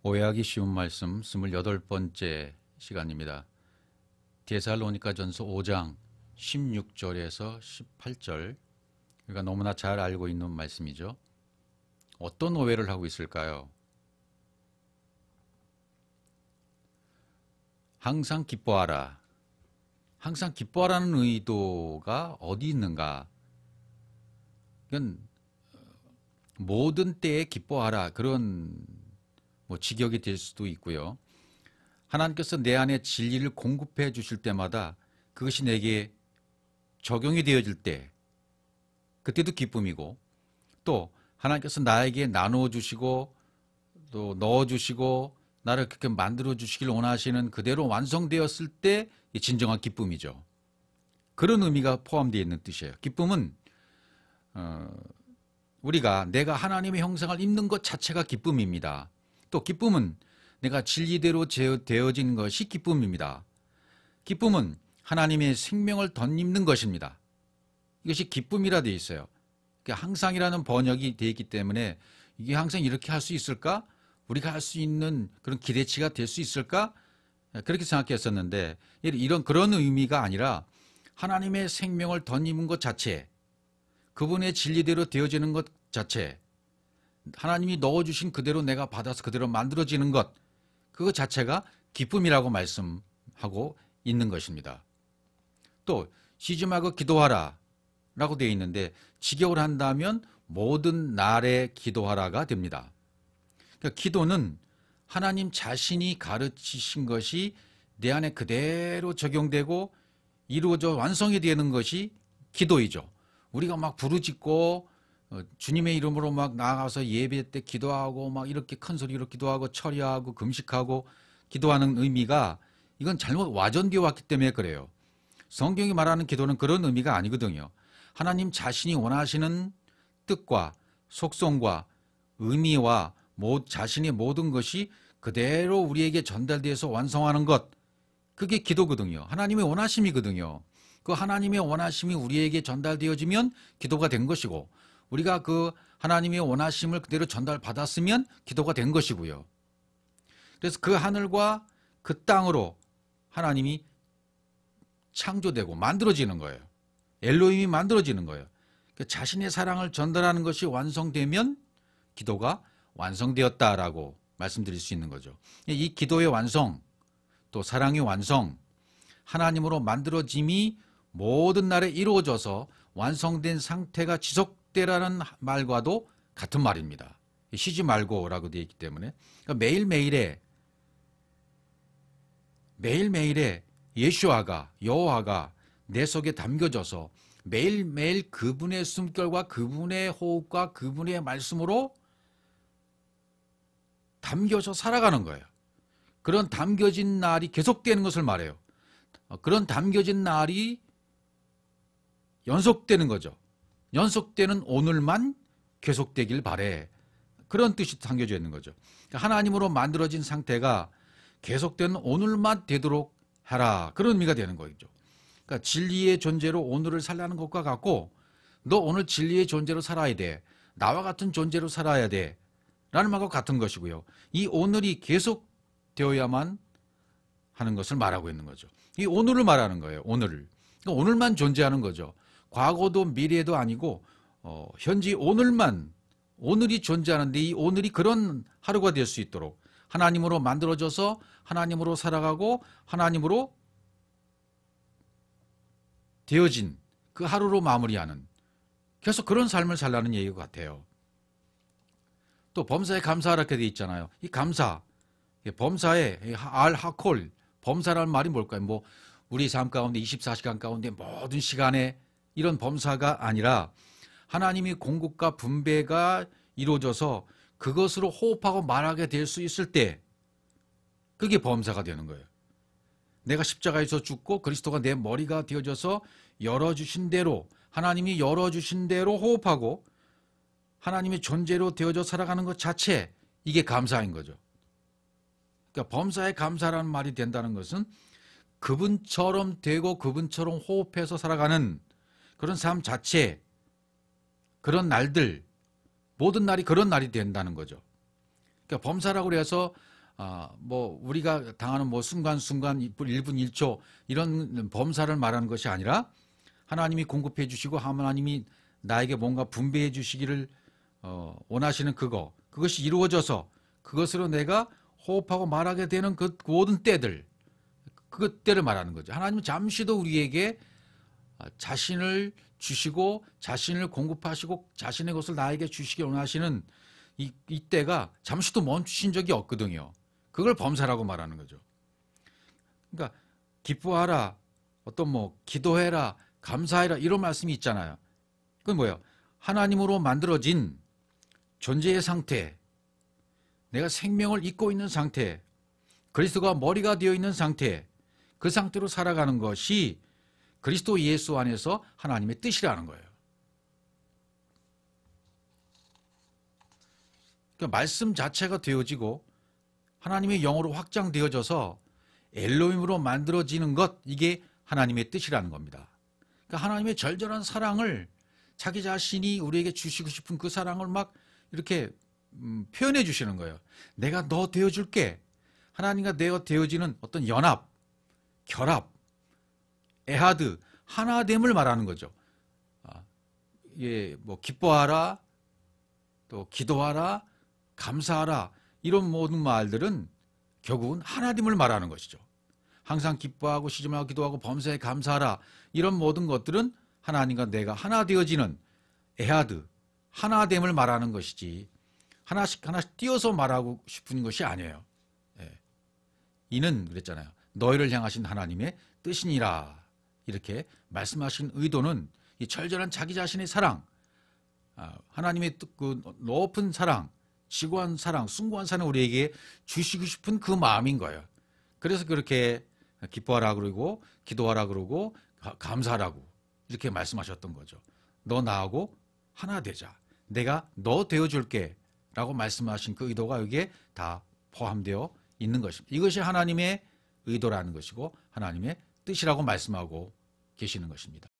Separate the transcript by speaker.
Speaker 1: 오해하기 쉬운 말씀 28번째 시간입니다. 데살로니가전서 5장 16절에서 18절, 우리가 너무나 잘 알고 있는 말씀이죠. 어떤 오해를 하고 있을까요? 항상 기뻐하라. 항상 기뻐하라는 의도가 어디 있는가? 이건 모든 때에 기뻐하라, 그런 직역이 될 수도 있고요. 하나님께서 내 안에 진리를 공급해 주실 때마다 그것이 내게 적용이 되어질 때 그때도 기쁨이고, 또 하나님께서 나에게 나누어 주시고 또 넣어 주시고 나를 그렇게 만들어 주시길 원하시는 그대로 완성되었을 때 진정한 기쁨이죠. 그런 의미가 포함되어 있는 뜻이에요. 기쁨은 우리가 내가 하나님의 형상을 입는 것 자체가 기쁨입니다. 또 기쁨은 내가 진리대로 되어진 것이 기쁨입니다. 기쁨은 하나님의 생명을 덧입는 것입니다. 이것이 기쁨이라 되어 있어요. 항상이라는 번역이 되어 있기 때문에 이게 항상 이렇게 할 수 있을까? 우리가 할 수 있는 그런 기대치가 될 수 있을까? 그렇게 생각했었는데, 그런 의미가 아니라 하나님의 생명을 덧입은 것 자체, 그분의 진리대로 되어지는 것 자체, 하나님이 넣어주신 그대로 내가 받아서 그대로 만들어지는 것, 그것 자체가 기쁨이라고 말씀하고 있는 것입니다. 또 쉬지 말고 기도하라 라고 되어 있는데, 직역을 한다면 모든 날에 기도하라가 됩니다. 그러니까 기도는 하나님 자신이 가르치신 것이 내 안에 그대로 적용되고 이루어져 완성이 되는 것이 기도이죠. 우리가 막 부르짖고 주님의 이름으로 막 나가서 예배 때 기도하고 막 이렇게 큰 소리로 기도하고 철야하고 금식하고 기도하는 의미가, 이건 잘못 와전되어 왔기 때문에 그래요. 성경이 말하는 기도는 그런 의미가 아니거든요. 하나님 자신이 원하시는 뜻과 속성과 의미와 자신의 모든 것이 그대로 우리에게 전달돼서 완성하는 것, 그게 기도거든요. 하나님의 원하심이거든요. 그 하나님의 원하심이 우리에게 전달되어지면 기도가 된 것이고, 우리가 그 하나님의 원하심을 그대로 전달받았으면 기도가 된 것이고요. 그래서 그 하늘과 그 땅으로 하나님이 창조되고 만들어지는 거예요. 엘로힘이 만들어지는 거예요. 자신의 사랑을 전달하는 것이 완성되면 기도가 완성되었다라고 말씀드릴 수 있는 거죠. 이 기도의 완성, 또 사랑의 완성, 하나님으로 만들어짐이 모든 날에 이루어져서 완성된 상태가 지속되라는 말과도 같은 말입니다. 쉬지 말고라고 되어 있기 때문에, 그러니까 매일매일에 예수아가, 여호와가 내 속에 담겨져서 매일매일 그분의 숨결과 그분의 호흡과 그분의 말씀으로 담겨져 살아가는 거예요. 그런 담겨진 날이 계속되는 것을 말해요. 그런 담겨진 날이 연속되는 거죠. 연속되는 오늘만 계속되길 바래. 그런 뜻이 담겨져 있는 거죠. 하나님으로 만들어진 상태가 계속되는 오늘만 되도록 하라, 그런 의미가 되는 거죠. 그러니까 진리의 존재로 오늘을 살라는 것과 같고, 너 오늘 진리의 존재로 살아야 돼, 나와 같은 존재로 살아야 돼 라는 말과 같은 것이고요. 이 오늘이 계속되어야만 하는 것을 말하고 있는 거죠. 이 오늘을 말하는 거예요. 오늘을. 그러니까 오늘만 존재하는 거죠. 과거도 미래도 아니고 현재 오늘이 존재하는데, 이 오늘이 그런 하루가 될 수 있도록 하나님으로 만들어져서 하나님으로 살아가고 하나님으로 되어진 그 하루로 마무리하는, 계속 그런 삶을 살라는 얘기 같아요. 또 범사에 감사하라 이렇게 되어 있잖아요. 이 감사, 범사에 알하콜, 범사라는 말이 뭘까요? 우리 삶 가운데 24시간 가운데 모든 시간에 이런 범사가 아니라 하나님이 공급과 분배가 이루어져서 그것으로 호흡하고 말하게 될 수 있을 때, 그게 범사가 되는 거예요. 내가 십자가에서 죽고 그리스도가 내 머리가 되어져서 열어주신 대로, 하나님이 열어주신 대로 호흡하고 하나님의 존재로 되어져 살아가는 것 자체, 이게 감사인 거죠. 그러니까 범사에 감사라는 말이 된다는 것은 그분처럼 되고 그분처럼 호흡해서 살아가는 그런 삶 자체, 그런 날들, 모든 날이 그런 날이 된다는 거죠. 그러니까 범사라고 해서 뭐 우리가 당하는 뭐 순간순간 1분 1초 이런 범사를 말하는 것이 아니라 하나님이 공급해 주시고 하나님이 나에게 뭔가 분배해 주시기를 원하시는 그것이 이루어져서 그것으로 내가 호흡하고 말하게 되는 그 모든 때들, 그 때를 말하는 거죠. 하나님은 잠시도 우리에게 자신을 주시고 자신을 공급하시고 자신의 것을 나에게 주시기 원하시는 이 때가 잠시도 멈추신 적이 없거든요. 그걸 범사라고 말하는 거죠. 그러니까 기뻐하라, 어떤 뭐 기도해라, 감사해라 이런 말씀이 있잖아요. 그건 뭐예요? 하나님으로 만들어진 존재의 상태, 내가 생명을 잇고 있는 상태, 그리스도가 머리가 되어 있는 상태, 그 상태로 살아가는 것이 그리스도 예수 안에서 하나님의 뜻이라는 거예요. 그러니까 말씀 자체가 되어지고 하나님의 영으로 확장되어져서 엘로힘으로 만들어지는 것, 이게 하나님의 뜻이라는 겁니다. 그러니까 하나님의 절절한 사랑을 자기 자신이 우리에게 주시고 싶은 그 사랑을 막 이렇게 표현해 주시는 거예요. 내가 너 되어줄게. 하나님과 내가 되어지는 어떤 연합, 결합, 에하드, 하나됨을 말하는 거죠. 뭐 기뻐하라, 또 기도하라, 감사하라 이런 모든 말들은 결국은 하나됨을 말하는 것이죠. 항상 기뻐하고 시즘하고 기도하고 범사에 감사하라 이런 모든 것들은 하나님과 내가 하나 되어지는 에하드, 하나됨을 말하는 것이지 하나씩 띄어서 말하고 싶은 것이 아니에요. 이는 그랬잖아요. 너희를 향하신 하나님의 뜻이니라. 이렇게 말씀하신 의도는 이 절절한 자기 자신의 사랑, 하나님의 그 높은 사랑, 지고한 사랑, 숭고한 사랑 우리에게 주시고 싶은 그 마음인 거예요. 그래서 그렇게 기뻐하라 그러고 기도하라 그러고 감사하라고 이렇게 말씀하셨던 거죠. 너 나하고 하나 되자. 내가 너 되어줄게 라고 말씀하신 그 의도가 여기에 다 포함되어 있는 것입니다. 이것이 하나님의 의도라는 것이고 하나님의 뜻이라고 말씀하고 계시는 것입니다.